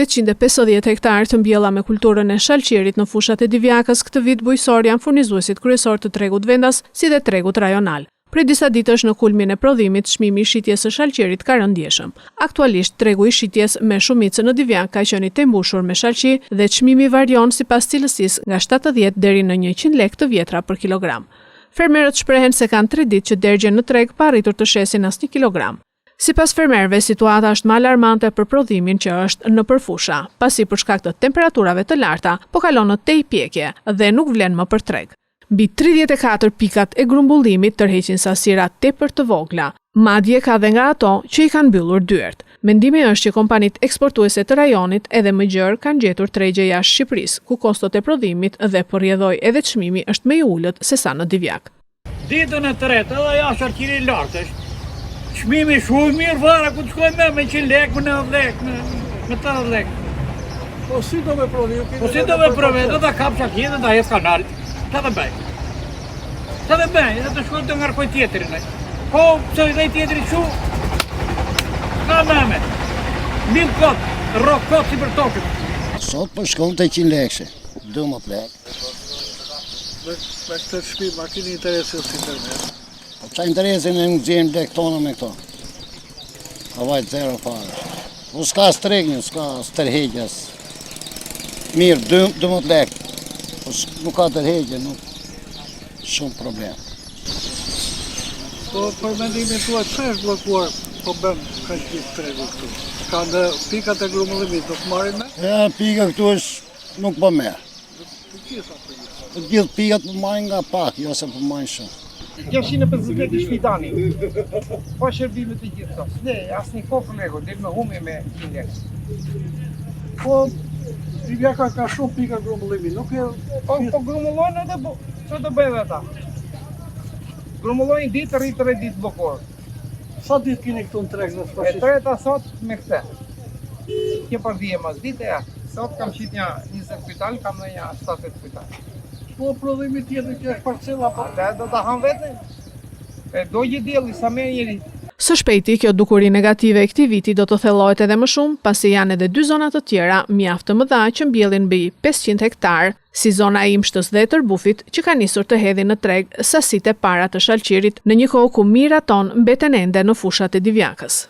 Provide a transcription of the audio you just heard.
850 hektarë të mbjella me kulturën e shalqirit në fushat e Divjakës këtë vit bujqësor janë furnizuesit kryesor të tregut vendas, si dhe tregut rajonal. Prej disa ditësh në kulmin e prodhimit, çmimi i shitjes së shalqirit ka rënë ndjeshëm. Aktualisht tregu i shitjes me shumicë në Divjak ka qenë i tembushur me shalqi dhe çmimi varion sipas cilësisë nga 70 deri në 100 lekë të vjetra për kilogram. Fermerët shprehen se kanë 3 ditë që derdhjen në treg pa arritur të shesin as 1 kilogram. Sipas fermerëve, situata është më alarmante për prodhimin që është në përfusha, pasi për shkak të temperaturave të larta, po kalon në tej pjekje dhe nuk vlen më për treg. Mbi 34 pikat e grumbullimit tërheqin sasira tepër të vogla, madje ka dhe nga ato që i kanë mbyllur dyert. Mendimi është që kompanitë eksportuese të rajonit edhe më gjerë kanë gjetur tregje jashtë Shqipërisë, ku kostot e prodhimit dhe përrjedhoj edhe çmimi është më i ulët se sa në Divjak. Ditën e tretë edhe jashtë shalqiri i lartë është. Çmimi shumë mirë vara ku të shkojmë me 100 lekë, me 90 lekë, me 80 lekë. Po si do me prodhi? Po si do me prodhi, do ta kap shalqirin dhe ta hes kanal. Çfarë të bëj? Çfarë të bëj? Edhe të shkoj të ngarkoj tjetrin. Po, pse i dhej tjetri kështu? Ka mëme. Mil kot, rrok kot si për tokën. Sot po shkon të 100 lekë, 12 lekë. Me këtë shpi, ma kini interesi si fermer? Po qa interesin e nuk gjenë lekë tona me këto. Ka vajtë zero fare. Po s'ka stregnin, s'ka stërheqjes. Mirë, 12 lekë. Po nuk ka tërheqje, nuk shumë problem. Po për mendimin tuaj, që është blokuar po bëm ka gjithë tregu këtu? Ka në pikat e grumbullimit, nuk marrin me? Ja, pika këtu është nuk po merë. Të gjithë pikat po marrin nga pak, jo se po marrin shumë. Kjo 150 i shpitani, pa shërbime të gjitha. Ne, asë një kofë lego, dhe me hume me 100 lekë. Po, Divjaka ka shumë pika grumbullimi, nuk e... Po grumullojnë edhe, që të bëjnë ata? Grumullojnë ditë, rritë 3 ditë blokorë. Sa ditë kini këtu në treg në E shpashit? treta sot me këte. Kje përdhije mas dite, ja. Sot kam qitë një 20 kujtal, kam në një 70 kujtal. Po, prodhimi tjetër kjo është parcela, po... Ate do të hanë vete? E do një djeli, sa me njëri. Së shpejti, kjo dukuri negative e këtij viti do të thellohet edhe më shumë, pasi janë edhe 2 zona të tjera mjaft të mëdha që mbjellin mbi 500 hektar, si zona e Imshtës dhe e Tërbufit, që ka nisur të hedhin në treg sasitë e para të shalqirit në një kohë ku mijëra tonë mbeten ende në fushat e Divjakës.